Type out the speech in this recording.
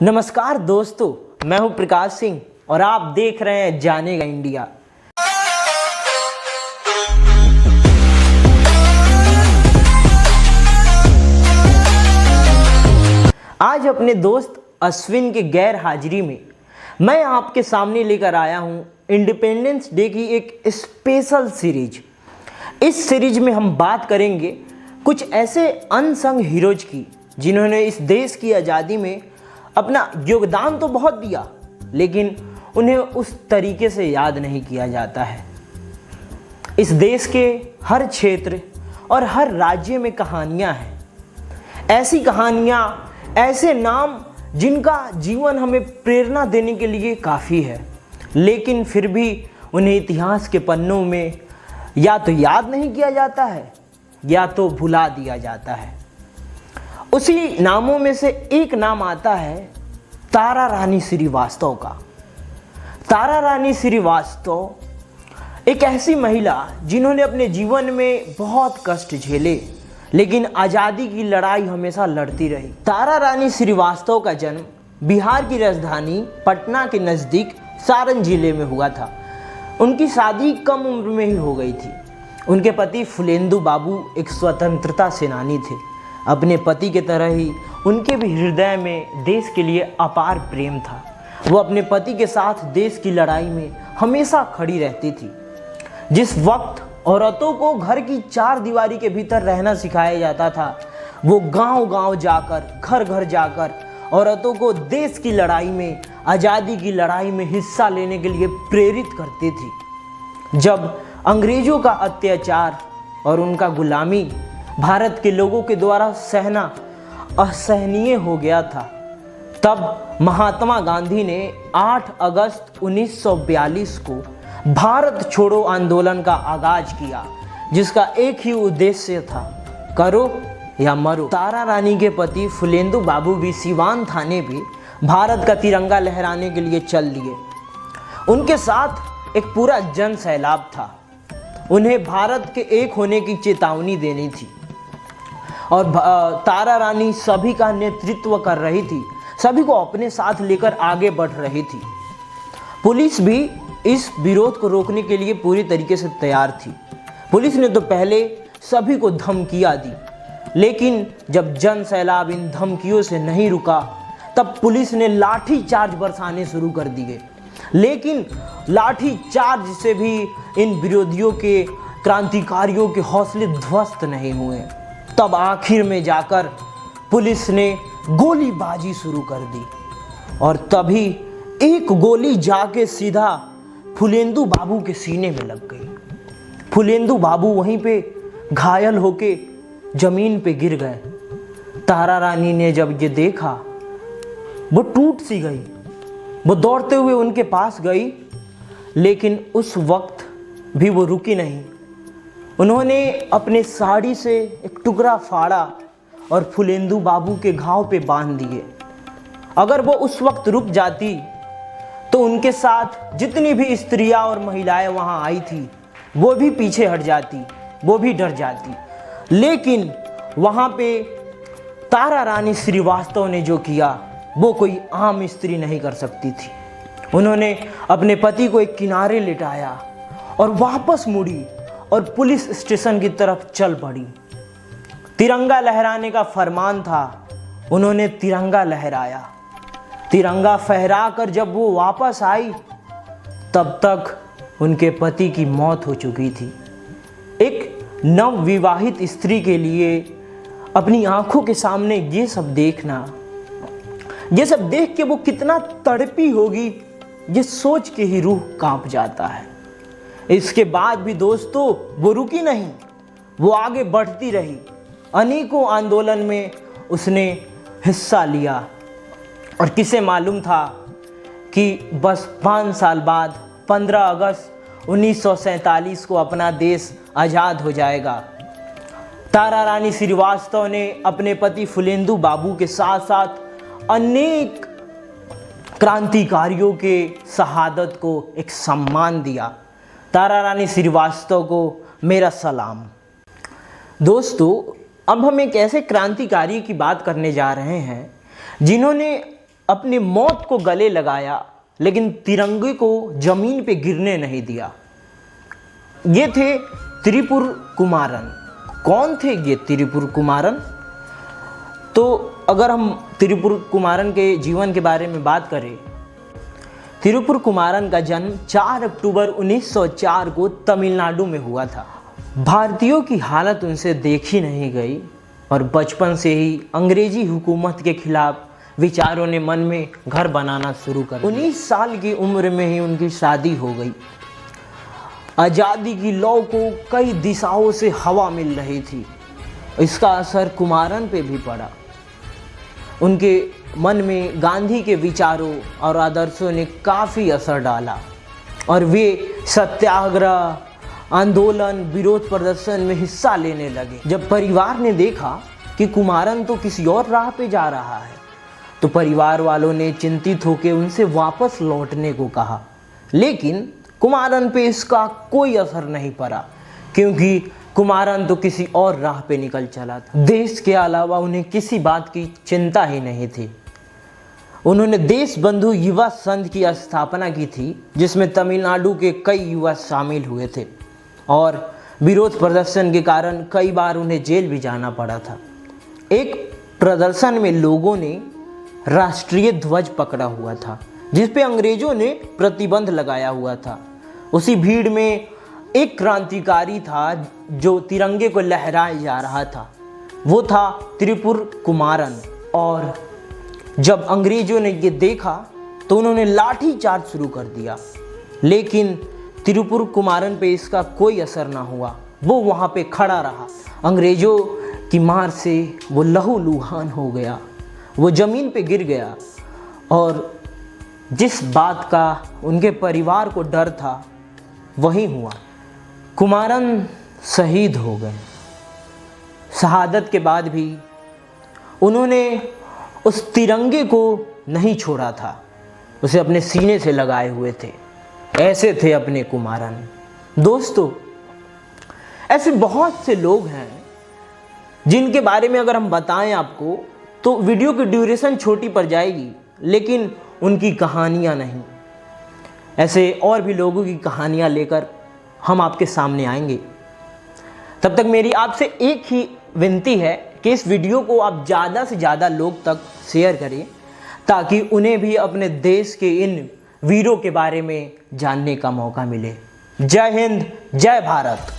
नमस्कार दोस्तों, मैं हूं प्रकाश सिंह और आप देख रहे हैं जानेगा इंडिया। आज अपने दोस्त अश्विन के गैर हाजिरी में मैं आपके सामने लेकर आया हूं इंडिपेंडेंस डे की एक स्पेशल सीरीज। इस सीरीज में हम बात करेंगे कुछ ऐसे अनसंग हीरोज की जिन्होंने इस देश की आज़ादी में अपना योगदान तो बहुत दिया, लेकिन उन्हें उस तरीके से याद नहीं किया जाता है। इस देश के हर क्षेत्र और हर राज्य में कहानियां हैं, ऐसी कहानियां, ऐसे नाम जिनका जीवन हमें प्रेरणा देने के लिए काफ़ी है, लेकिन फिर भी उन्हें इतिहास के पन्नों में या तो याद नहीं किया जाता है या तो भुला दिया जाता है। उसी नामों में से एक नाम आता है तारा रानी श्रीवास्तव का। तारा रानी श्रीवास्तव एक ऐसी महिला जिन्होंने अपने जीवन में बहुत कष्ट झेले, लेकिन आज़ादी की लड़ाई हमेशा लड़ती रही। तारा रानी श्रीवास्तव का जन्म बिहार की राजधानी पटना के नज़दीक सारण जिले में हुआ था। उनकी शादी कम उम्र में ही हो गई थी। उनके पति फुलेंदु बाबू एक स्वतंत्रता सेनानी थे। अपने पति के तरह ही उनके भी हृदय में देश के लिए अपार प्रेम था। वो अपने पति के साथ देश की लड़ाई में हमेशा खड़ी रहती थी। जिस वक्त औरतों को घर की चार दीवारी के भीतर रहना सिखाया जाता था, वो गांव-गांव जाकर, घर-घर जाकर औरतों को देश की लड़ाई में, आज़ादी की लड़ाई में हिस्सा लेने के लिए प्रेरित करती थी। जब अंग्रेज़ों का अत्याचार और उनका गुलामी भारत के लोगों के द्वारा सहना असहनीय हो गया था, तब महात्मा गांधी ने 8 अगस्त 1942 को भारत छोड़ो आंदोलन का आगाज किया, जिसका एक ही उद्देश्य था, करो या मरो। तारा रानी के पति फुलेंदु बाबू भी सीवान थाने भी भारत का तिरंगा लहराने के लिए चल दिए। उनके साथ एक पूरा जन सैलाब था। उन्हें भारत के एक होने की चेतावनी देनी थी और तारा रानी सभी का नेतृत्व कर रही थी, सभी को अपने साथ लेकर आगे बढ़ रही थी। पुलिस भी इस विरोध को रोकने के लिए पूरी तरीके से तैयार थी। पुलिस ने तो पहले सभी को धमकियां दी, लेकिन जब जन सैलाब इन धमकियों से नहीं रुका, तब पुलिस ने लाठी चार्ज बरसाने शुरू कर दिए। लेकिन लाठी चार्ज से भी इन विरोधियों के, क्रांतिकारियों के हौसले ध्वस्त नहीं हुए। तब आखिर में जाकर पुलिस ने गोलीबाजी शुरू कर दी और तभी एक गोली जाके सीधा फुलेंदु बाबू के सीने में लग गई। फुलेंदु बाबू वहीं पे घायल होके जमीन पे गिर गए। तारा रानी ने जब ये देखा, वो टूट सी गई। वो दौड़ते हुए उनके पास गई, लेकिन उस वक्त भी वो रुकी नहीं। उन्होंने अपने साड़ी से एक टुकड़ा फाड़ा और फुलेंदु बाबू के घाव पे बांध दिए। अगर वो उस वक्त रुक जाती तो उनके साथ जितनी भी स्त्रियां और महिलाएं वहां आई थी, वो भी पीछे हट जाती, वो भी डर जाती। लेकिन वहां पे तारा रानी श्रीवास्तव ने जो किया, वो कोई आम स्त्री नहीं कर सकती थी। उन्होंने अपने पति को एक किनारे लिटाया और वापस मुड़ी और पुलिस स्टेशन की तरफ चल पड़ी। तिरंगा लहराने का फरमान था, उन्होंने तिरंगा लहराया। तिरंगा फहराकर जब वो वापस आई, तब तक उनके पति की मौत हो चुकी थी। एक नवविवाहित स्त्री के लिए अपनी आंखों के सामने ये सब देखना, ये सब देख के वो कितना तड़पी होगी, ये सोच के ही रूह कांप जाता है। इसके बाद भी दोस्तों वो रुकी नहीं, वो आगे बढ़ती रही। अनेकों आंदोलन में उसने हिस्सा लिया और किसे मालूम था कि बस 5 साल बाद 15 अगस्त 1947 को अपना देश आज़ाद हो जाएगा। तारा रानी श्रीवास्तव ने अपने पति फुलेंदु बाबू के साथ साथ अनेक क्रांतिकारियों के शहादत को एक सम्मान दिया। तारा रानी श्रीवास्तव को मेरा सलाम। दोस्तों, अब हम एक ऐसे क्रांतिकारी की बात करने जा रहे हैं जिन्होंने अपनी मौत को गले लगाया, लेकिन तिरंगे को जमीन पे गिरने नहीं दिया। ये थे त्रिपुर कुमारन। कौन थे ये त्रिपुर कुमारन? तो अगर हम त्रिपुर कुमारन के जीवन के बारे में बात करें, त्रिपुर कुमारन का जन्म 4 अक्टूबर 1904 को तमिलनाडु में हुआ था। भारतीयों की हालत उनसे देखी नहीं गई और बचपन से ही अंग्रेजी हुकूमत के खिलाफ विचारों ने मन में घर बनाना शुरू कर दिया। 19 साल की उम्र में ही उनकी शादी हो गई। आज़ादी की लौ को कई दिशाओं से हवा मिल रही थी। इसका असर कुमारन पे भी पड़ा। उनके मन में गांधी के विचारों और आदर्शों ने काफ़ी असर डाला और वे सत्याग्रह, आंदोलन, विरोध प्रदर्शन में हिस्सा लेने लगे। जब परिवार ने देखा कि कुमारन तो किसी और राह पे जा रहा है, तो परिवार वालों ने चिंतित होकर उनसे वापस लौटने को कहा। लेकिन कुमारन पे इसका कोई असर नहीं पड़ा, क्योंकि कुमारन तो किसी और राह पे निकल चला था। देश के अलावा उन्हें किसी बात की चिंता ही नहीं थी। उन्होंने देश बंधु युवा संघ की स्थापना की थी, जिसमें तमिलनाडु के कई युवा शामिल हुए थे और विरोध प्रदर्शन के कारण कई बार उन्हें जेल भी जाना पड़ा था। एक प्रदर्शन में लोगों ने राष्ट्रीय ध्वज पकड़ा हुआ था, जिस पे अंग्रेजों ने प्रतिबंध लगाया हुआ था। उसी भीड़ में एक क्रांतिकारी था जो तिरंगे को लहराए जा रहा था। वो था त्रिपुर कुमारन। और जब अंग्रेजों ने ये देखा तो उन्होंने लाठी चार्ज शुरू कर दिया, लेकिन त्रिपुर कुमारन पे इसका कोई असर ना हुआ। वो वहाँ पे खड़ा रहा। अंग्रेजों की मार से वो लहूलुहान हो गया, वो ज़मीन पे गिर गया और जिस बात का उनके परिवार को डर था वही हुआ। कुमारन शहीद हो गए। शहादत के बाद भी उन्होंने उस तिरंगे को नहीं छोड़ा था, उसे अपने सीने से लगाए हुए थे। ऐसे थे अपने कुमारन। दोस्तों, ऐसे बहुत से लोग हैं जिनके बारे में अगर हम बताएं आपको तो वीडियो की ड्यूरेशन छोटी पड़ जाएगी, लेकिन उनकी कहानियाँ नहीं। ऐसे और भी लोगों की कहानियाँ लेकर हम आपके सामने आएंगे। तब तक मेरी आपसे एक ही विनती है कि इस वीडियो को आप ज़्यादा से ज़्यादा लोग तक शेयर करें, ताकि उन्हें भी अपने देश के इन वीरों के बारे में जानने का मौका मिले। जय हिंद, जय भारत।